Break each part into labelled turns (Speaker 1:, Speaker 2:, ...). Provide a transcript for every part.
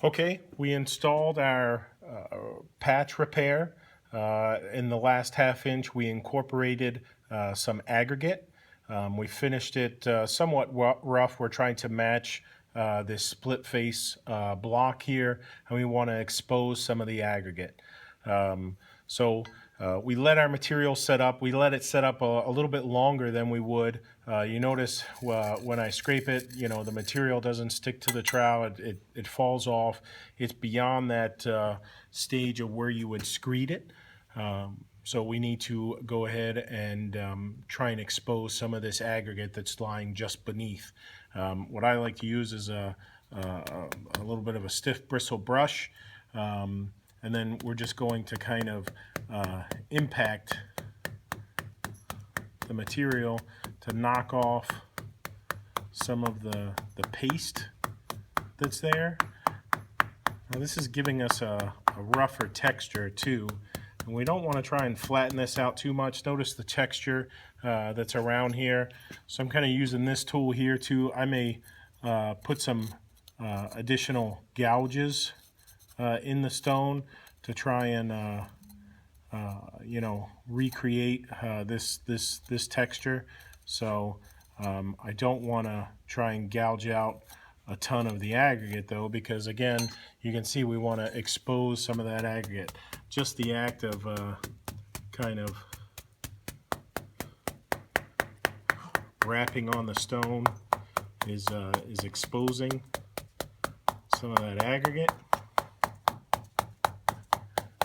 Speaker 1: Okay, we installed our patch repair. In the last half inch, we incorporated some aggregate. We finished it somewhat rough. We're trying to match this split face block here, and we want to expose some of the aggregate. So we let our material set up. We let it set up a little bit longer than we would. You notice when I scrape it, the material doesn't stick to the trowel. It falls off. It's beyond that stage of where you would screed it. So we need to go ahead and try and expose some of this aggregate that's lying just beneath. What I like to use is a little bit of a stiff bristle brush. And then we're just going to kind of impact the material to knock off some of the paste that's there. Now this is giving us a rougher texture too. And we don't want to try and flatten this out too much. Notice the texture that's around here. So I'm kind of using this tool here too. I may put some additional gouges in the stone to try and recreate this texture. So I don't want to try and gouge out a ton of the aggregate though, because again, you can see we want to expose some of that aggregate. Just the act of kind of wrapping on the stone is exposing some of that aggregate.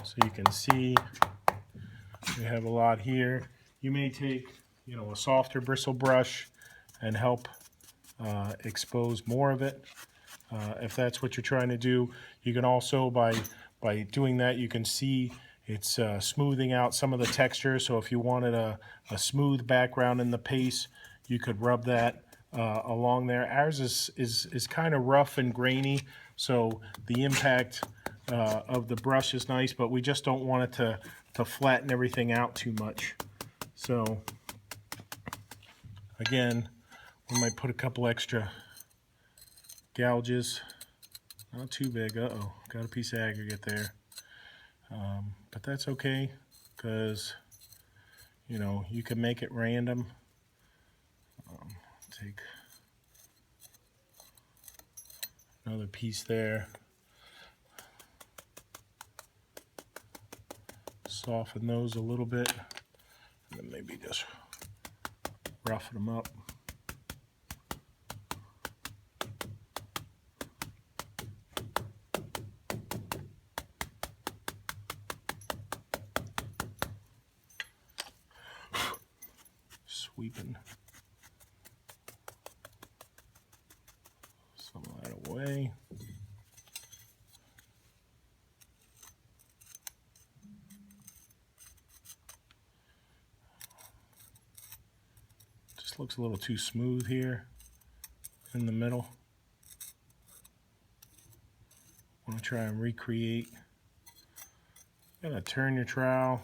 Speaker 1: So you can see we have a lot here. You may take, a softer bristle brush and help expose more of it if that's what you're trying to do. You can also, by doing that, you can see it's smoothing out some of the texture. So if you wanted a smooth background in the paste, you could rub that along there. Ours is kind of rough and grainy, so the impact of the brush is nice, but we just don't want it to flatten everything out too much. So again, we might put a couple extra gouges. Not too big. Uh-oh, got a piece of aggregate there. But that's okay, because you can make it random. Take another piece there. Soften those a little bit, and then maybe just roughen them up. Sweeping some of that away. Just looks a little too smooth here in the middle. Want to try and recreate. You gotta turn your trowel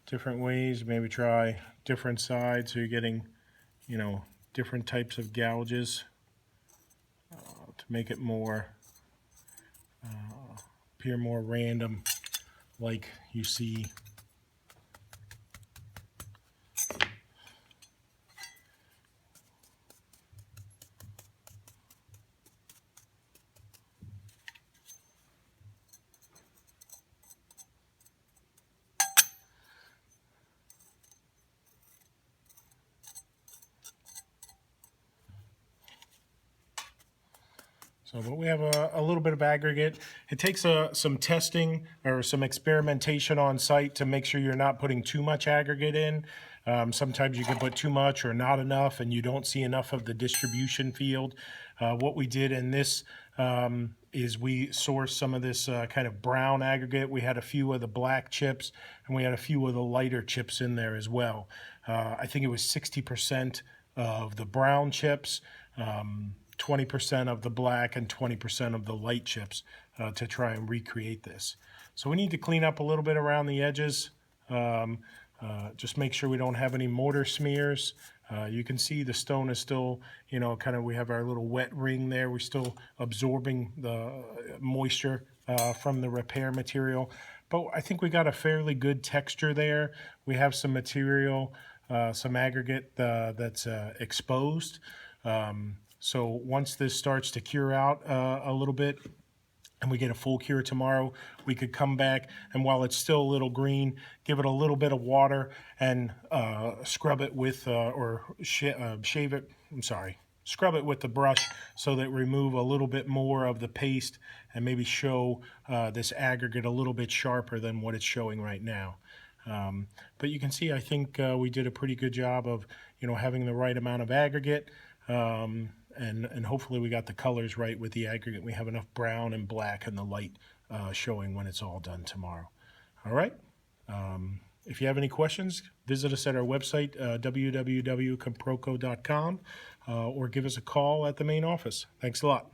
Speaker 1: different ways, maybe try different sides so you're getting, different types of gouges to make it more, appear more random, like you see. But we have a little bit of aggregate. It takes some testing or some experimentation on site to make sure you're not putting too much aggregate in. Sometimes you can put too much or not enough, and you don't see enough of the distribution field. What we did in this is we sourced some of this kind of brown aggregate. We had a few of the black chips, and we had a few of the lighter chips in there as well. I think it was 60% of the brown chips, 20% of the black, and 20% of the light chips to try and recreate this. So we need to clean up a little bit around the edges. Just make sure we don't have any mortar smears. You can see the stone is still, kind of, we have our little wet ring there. We're still absorbing the moisture from the repair material. But I think we got a fairly good texture there. We have some material, some aggregate that's exposed. So once this starts to cure out a little bit, and we get a full cure tomorrow, we could come back, and while it's still a little green, give it a little bit of water and scrub it with, shave it, scrub it with the brush so that remove a little bit more of the paste and maybe show this aggregate a little bit sharper than what it's showing right now. But you can see, I think we did a pretty good job of, having the right amount of aggregate. And hopefully we got the colors right with the aggregate. We have enough brown and black in the light showing when it's all done tomorrow. All right. If you have any questions, visit us at our website, www.conproco.com, or give us a call at the main office. Thanks a lot.